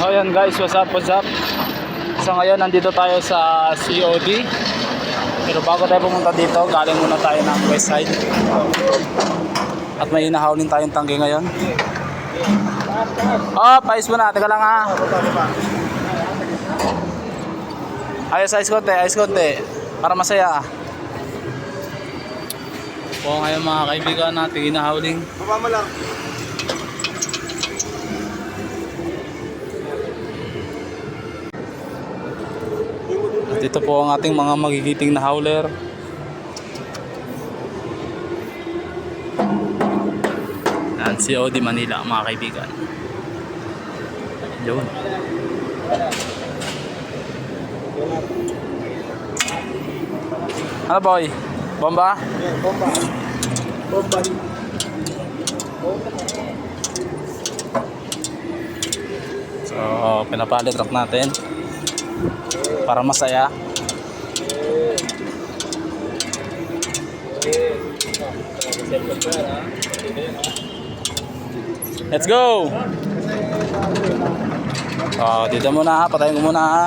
So yan guys, what's up, what's up? So ngayon nandito tayo sa COD. Pero bago tayo pumunta dito, galing muna tayo ng west side. At may hinahawlin tayong tangke ngayon. Oh, pais mo na, teka lang ha. Ayos konti. Para masaya. O ngayon mga kaibigan natin, hinahawling. Baba mo lang. At ito po ang ating mga magigiting na howler. Yan, COD Manila mga kaibigan. Yun. Ano boy? Bomba? Yeah, bomba. Bomba. So, pinapalit rock natin para masaya. Let's go! Dito muna ha, patayin ko muna ha.